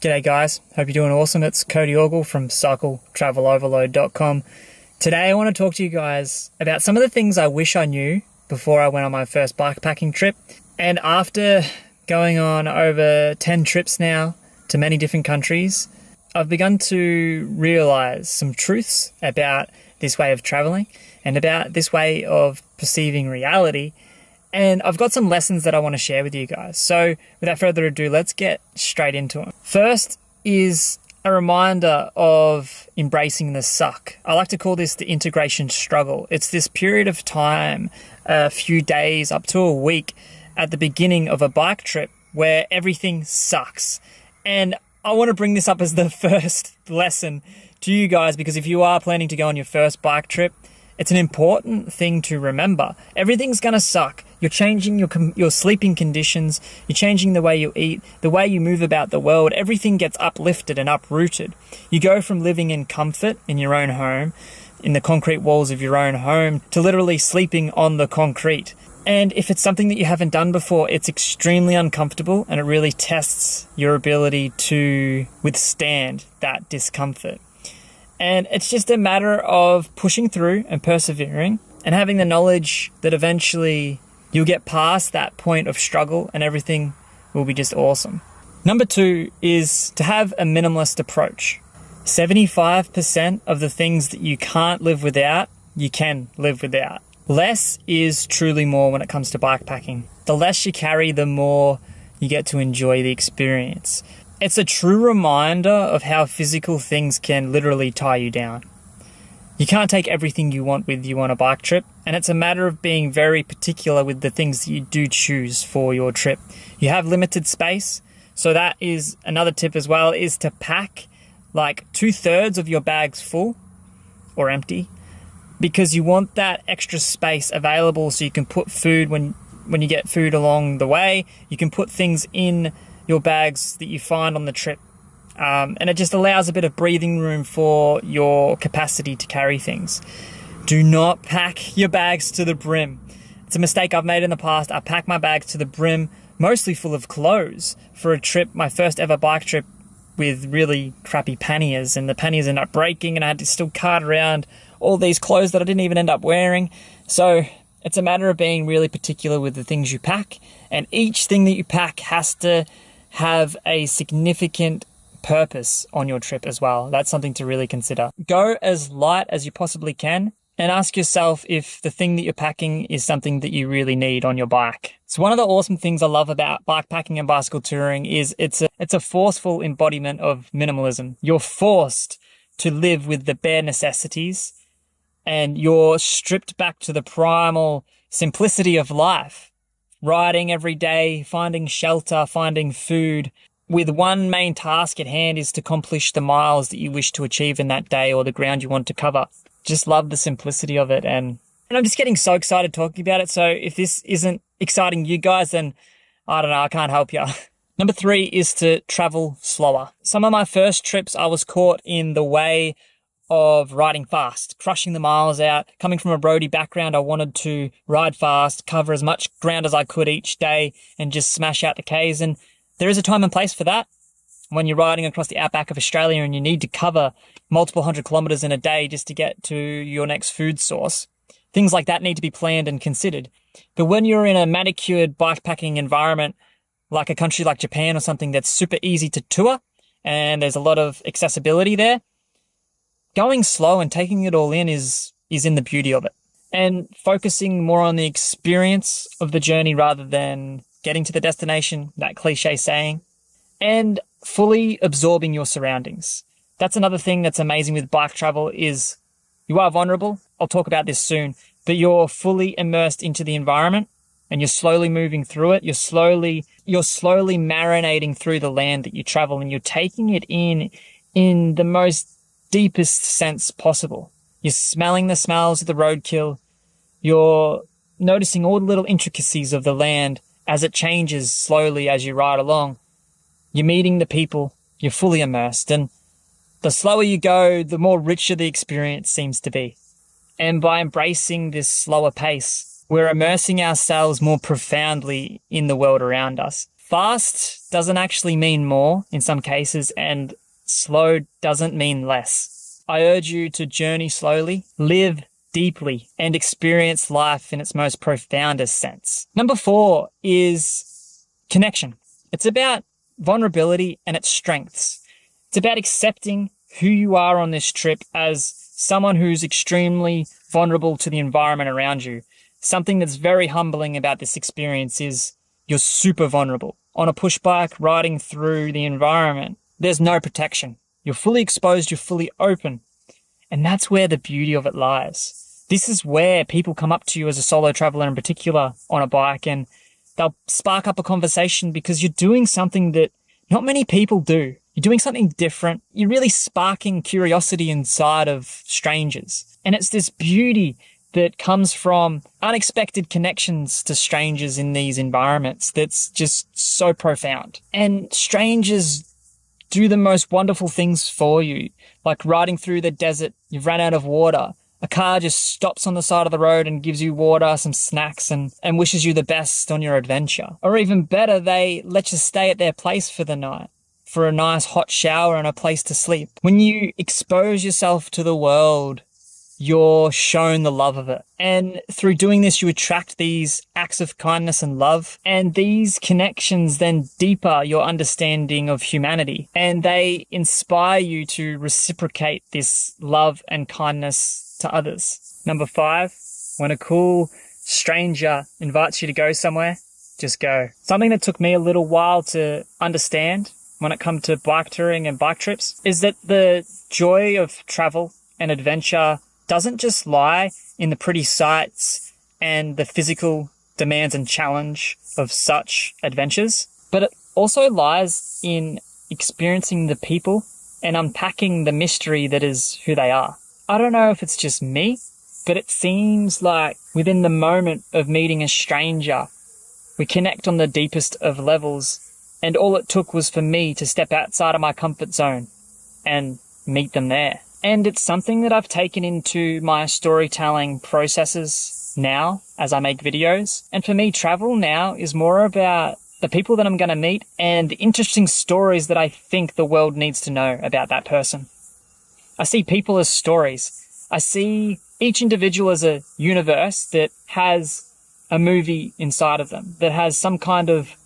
G'day guys, hope you're doing awesome. It's Cody Ogle from CycleTravelOverload.com. Today I want to talk to you guys about some of the things I wish I knew before I went on my first bikepacking trip. And after going on over 10 trips now to many different countries, I've begun to realize some truths about this way of traveling and about this way of perceiving reality. And I've got some lessons that I want to share with you guys. So without further ado, let's get straight into it. First is a reminder of embracing the suck. I like to call this the integration struggle. It's this period of time, a few days up to a week at the beginning of a bike trip where everything sucks. And I want to bring this up as the first lesson to you guys, because if you are planning to go on your first bike trip, it's an important thing to remember. Everything's going to suck. You're changing your sleeping conditions. You're changing the way you eat, the way you move about the world. Everything gets uplifted and uprooted. You go from living in comfort in your own home, in the concrete walls of your own home, to literally sleeping on the concrete. And if it's something that you haven't done before, it's extremely uncomfortable and it really tests your ability to withstand that discomfort. And it's just a matter of pushing through and persevering and having the knowledge that eventually you'll get past that point of struggle and everything will be just awesome. Number 2 is to have a minimalist approach. 75% of the things that you can't live without, you can live without. Less is truly more when it comes to bikepacking. The less you carry, the more you get to enjoy the experience. It's a true reminder of how physical things can literally tie you down. You can't take everything you want with you on a bike trip, and it's a matter of being very particular with the things that you do choose for your trip. You have limited space, so that is another tip as well, is to pack like 2/3 of your bags full or empty, because you want that extra space available so you can put food when you get food along the way. You can put things in your bags that you find on the trip. And it just allows a bit of breathing room for your capacity to carry things. Do not pack your bags to the brim. It's a mistake I've made in the past. I pack my bags to the brim, mostly full of clothes, for a trip, my first ever bike trip, with really crappy panniers, and the panniers ended up breaking and I had to still cart around all these clothes that I didn't even end up wearing. So it's a matter of being really particular with the things you pack, and each thing that you pack has to have a significant purpose on your trip as well. That's something to really consider. Go as light as you possibly can and ask yourself if the thing that you're packing is something that you really need on your bike. So one of the awesome things I love about bikepacking and bicycle touring is it's a forceful embodiment of minimalism. You're forced to live with the bare necessities and you're stripped back to the primal simplicity of life. Riding every day, finding shelter, finding food, with one main task at hand is to accomplish the miles that you wish to achieve in that day or the ground you want to cover. Just love the simplicity of it, and I'm just getting so excited talking about it. So if this isn't exciting you guys, then I don't know, I can't help you. Number 3 is to travel slower. Some of my first trips, I was caught in the way of riding fast, crushing the miles out. Coming from a roadie background, I wanted to ride fast, cover as much ground as I could each day and just smash out the Ks. And there is a time and place for that. When you're riding across the outback of Australia and you need to cover multiple 100 kilometers in a day just to get to your next food source, things like that need to be planned and considered. But when you're in a manicured bikepacking environment, like a country like Japan or something that's super easy to tour and there's a lot of accessibility there, going slow and taking it all in is in the beauty of it. And focusing more on the experience of the journey rather than getting to the destination, that cliche saying, and fully absorbing your surroundings. That's another thing that's amazing with bike travel is you are vulnerable. I'll talk about this soon, but you're fully immersed into the environment and you're slowly moving through it. You're slowly marinating through the land that you travel, and you're taking it in the most deepest sense possible. You're smelling the smells of the roadkill. You're noticing all the little intricacies of the land as it changes slowly as you ride along. You're meeting the people. You're fully immersed. And the slower you go, the more richer the experience seems to be. And by embracing this slower pace, we're immersing ourselves more profoundly in the world around us. fast doesn't actually mean more in some cases, and slow doesn't mean less. I urge you to journey slowly, live deeply, and experience life in its most profoundest sense. Number 4 is connection. It's about vulnerability and its strengths. It's about accepting who you are on this trip as someone who's extremely vulnerable to the environment around you. Something that's very humbling about this experience is you're super vulnerable. On a push bike, riding through the environment, there's no protection. You're fully exposed, you're fully open. And that's where the beauty of it lies. This is where people come up to you as a solo traveler in particular on a bike, and they'll spark up a conversation because you're doing something that not many people do. You're doing something different. You're really sparking curiosity inside of strangers. And it's this beauty that comes from unexpected connections to strangers in these environments that's just so profound. And strangers do the most wonderful things for you, like riding through the desert, you've run out of water. A car just stops on the side of the road and gives you water, some snacks, and wishes you the best on your adventure. Or even better, they let you stay at their place for the night, for a nice hot shower and a place to sleep. When you expose yourself to the world, you're shown the love of it. And through doing this, you attract these acts of kindness and love. And these connections then deepen your understanding of humanity. And they inspire you to reciprocate this love and kindness to others. Number 5, when a cool stranger invites you to go somewhere, just go. Something that took me a little while to understand when it comes to bike touring and bike trips is that the joy of travel and adventure doesn't just lie in the pretty sights and the physical demands and challenge of such adventures, but it also lies in experiencing the people and unpacking the mystery that is who they are. I don't know if it's just me, but it seems like within the moment of meeting a stranger, we connect on the deepest of levels, and all it took was for me to step outside of my comfort zone and meet them there. And it's something that I've taken into my storytelling processes now as I make videos. And for me, travel now is more about the people that I'm going to meet and the interesting stories that I think the world needs to know about that person. I see people as stories. I see each individual as a universe that has a movie inside of them, that has some kind of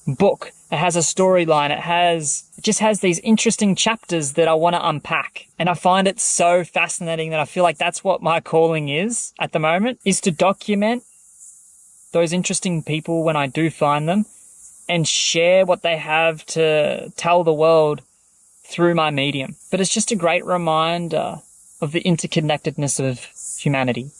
book. It has a storyline. It just has these interesting chapters that I want to unpack. And I find it so fascinating that I feel like that's what my calling is at the moment, is to document those interesting people when I do find them and share what they have to tell the world through my medium. But it's just a great reminder of the interconnectedness of humanity.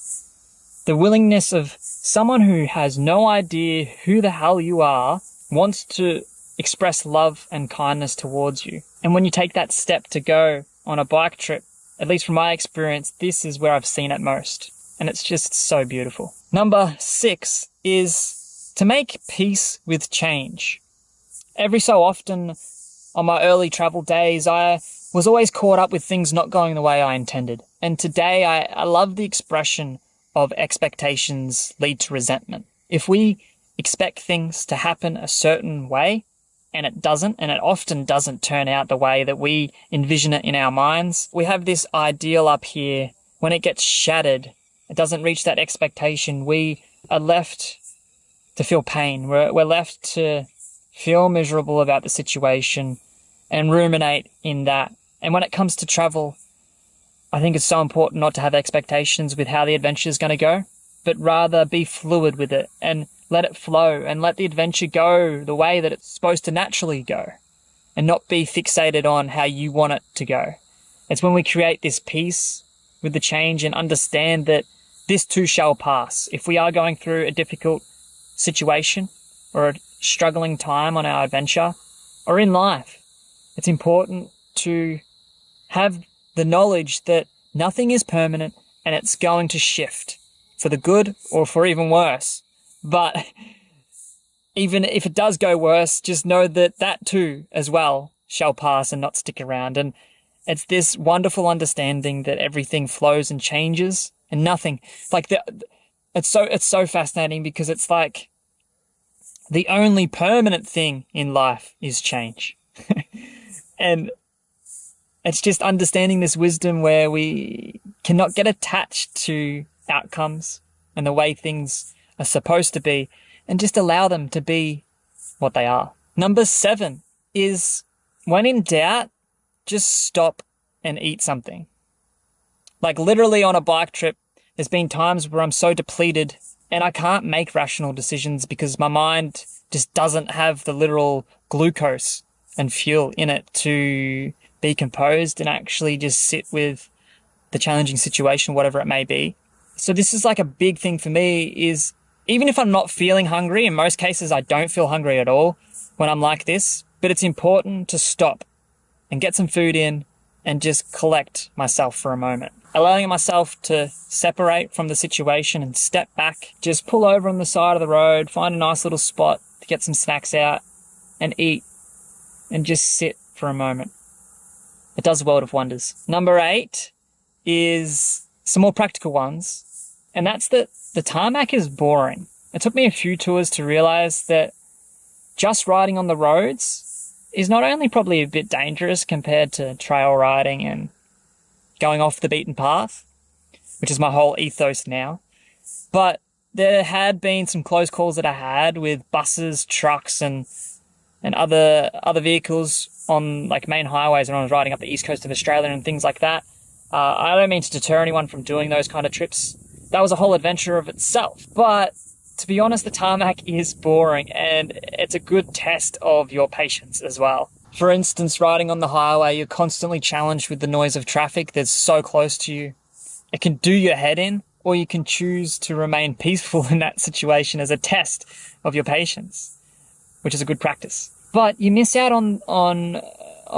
The willingness of someone who has no idea who the hell you are wants to express love and kindness towards you. And when you take that step to go on a bike trip, at least from my experience, this is where I've seen it most. And it's just so beautiful. Number 6 is to make peace with change. Every so often on my early travel days, I was always caught up with things not going the way I intended. And today I love the expression of expectations lead to resentment. If we expect things to happen a certain way, and it doesn't, and it often doesn't turn out the way that we envision it in our minds, we have this ideal up here. When it gets shattered, it doesn't reach that expectation, we are left to feel pain. We're left to feel miserable about the situation and ruminate in that. And when it comes to travel, I think it's so important not to have expectations with how the adventure is going to go, but rather be fluid with it and let it flow and let the adventure go the way that it's supposed to naturally go and not be fixated on how you want it to go. It's when we create this peace with the change and understand that this too shall pass. If we are going through a difficult situation or a struggling time on our adventure or in life, it's important to have the knowledge that nothing is permanent and it's going to shift for the good or for even worse. But even if it does go worse, just know that that too as well shall pass and not stick around. And it's this wonderful understanding that everything flows and changes and nothing like it's so fascinating because it's like the only permanent thing in life is change. And it's just understanding this wisdom where we cannot get attached to outcomes and the way things are supposed to be, and just allow them to be what they are. Number 7 is, when in doubt, just stop and eat something. Like literally on a bike trip, there's been times where I'm so depleted and I can't make rational decisions because my mind just doesn't have the literal glucose and fuel in it to be composed and actually just sit with the challenging situation, whatever it may be. So this is like a big thing for me, is even if I'm not feeling hungry, in most cases I don't feel hungry at all when I'm like this, but it's important to stop and get some food in and just collect myself for a moment. Allowing myself to separate from the situation and step back, just pull over on the side of the road, find a nice little spot to get some snacks out and eat and just sit for a moment. It does a world of wonders. Number 8 is some more practical ones, and that's that the tarmac is boring. It took me a few tours to realize that just riding on the roads is not only probably a bit dangerous compared to trail riding and going off the beaten path, which is my whole ethos now, but there had been some close calls that I had with buses, trucks, and other vehicles on like main highways when I was riding up the east coast of Australia and things like that. I don't mean to deter anyone from doing those kind of trips. That was a whole adventure of itself. But to be honest, the tarmac is boring, and it's a good test of your patience as well. For instance, riding on the highway, you're constantly challenged with the noise of traffic that's so close to you. It can do your head in, or you can choose to remain peaceful in that situation as a test of your patience, which is a good practice. But you miss out on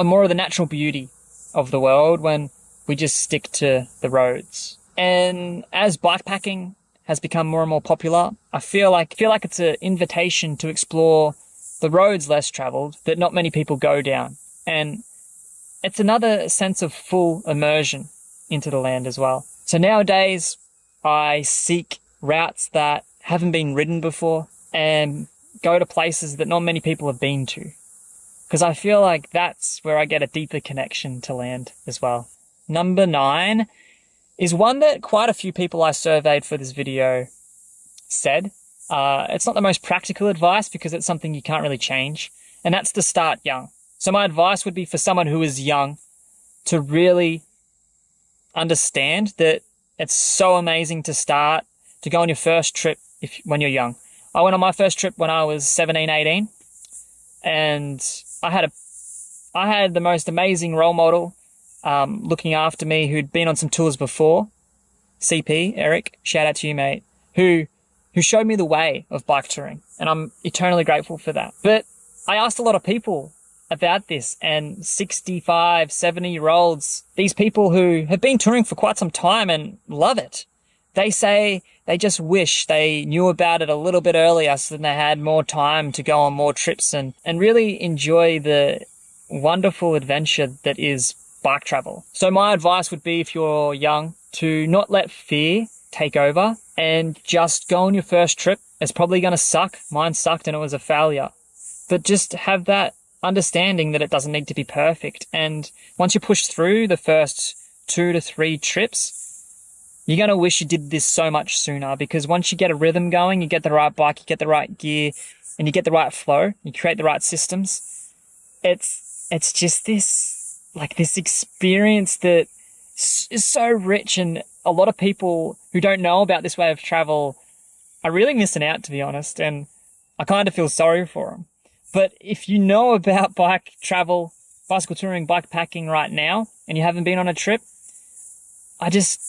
more of the natural beauty of the world when we just stick to the roads. And as bikepacking has become more and more popular, I feel like it's an invitation to explore the roads less traveled that not many people go down. And it's another sense of full immersion into the land as well. So nowadays, I seek routes that haven't been ridden before and go to places that not many people have been to, because I feel like that's where I get a deeper connection to land as well. Number 9 is one that quite a few people I surveyed for this video said. It's not the most practical advice because it's something you can't really change, and that's to start young. So my advice would be for someone who is young to really understand that it's so amazing to go on your first trip when you're young. I went on my first trip when I was 17, 18, and I had the most amazing role model looking after me who'd been on some tours before. CP, Eric, shout out to you, mate, who showed me the way of bike touring, and I'm eternally grateful for that. But I asked a lot of people about this, and 65, 70-year-olds, these people who have been touring for quite some time and love it, they say they just wish they knew about it a little bit earlier so that they had more time to go on more trips and really enjoy the wonderful adventure that is bike travel. So my advice would be, if you're young, to not let fear take over and just go on your first trip. It's probably going to suck. Mine sucked and it was a failure. But just have that understanding that it doesn't need to be perfect. And once you push through the first 2 to 3 trips, you're going to wish you did this so much sooner, because once you get a rhythm going, you get the right bike, you get the right gear, and you get the right flow, you create the right systems. It's just this experience that is so rich, and a lot of people who don't know about this way of travel are really missing out, to be honest, and I kind of feel sorry for them. But if you know about bike travel, bicycle touring, bike packing right now, and you haven't been on a trip, I just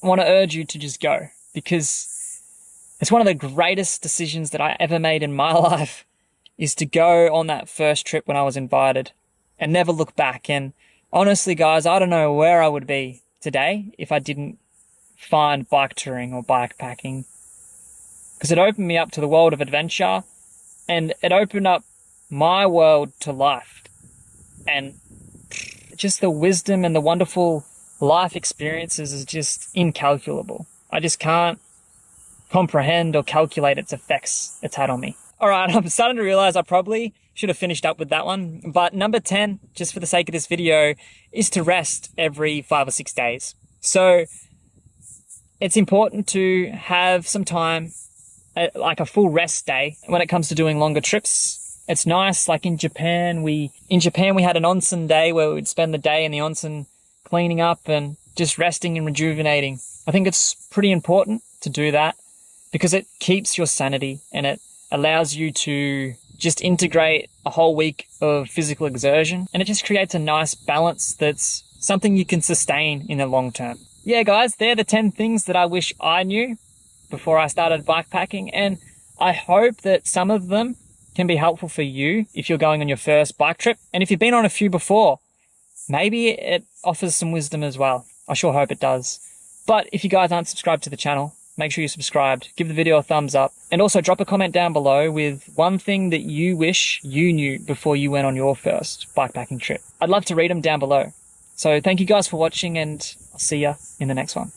want to urge you to just go, because it's one of the greatest decisions that I ever made in my life, is to go on that first trip when I was invited and never look back. And honestly, guys, I don't know where I would be today if I didn't find bike touring or bike packing, because it opened me up to the world of adventure, and it opened up my world to life, and just the wisdom and the wonderful life experiences is just incalculable. I just can't comprehend or calculate its effects it's had on me. All right, I'm starting to realize I probably should have finished up with that one. But number 10, just for the sake of this video, is to rest every 5 or 6 days. So it's important to have some time, like a full rest day when it comes to doing longer trips. It's nice, like in Japan we had an onsen day where we would spend the day in the onsen cleaning up and just resting and rejuvenating. I think it's pretty important to do that because it keeps your sanity and it allows you to just integrate a whole week of physical exertion, and it just creates a nice balance that's something you can sustain in the long term. Yeah, guys, they're the 10 things that I wish I knew before I started bikepacking, and I hope that some of them can be helpful for you if you're going on your first bike trip. And if you've been on a few before, maybe it offers some wisdom as well. I sure hope it does. But if you guys aren't subscribed to the channel, make sure you're subscribed, give the video a thumbs up, and also drop a comment down below with one thing that you wish you knew before you went on your first bikepacking trip. I'd love to read them down below. So thank you guys for watching, and I'll see ya in the next one.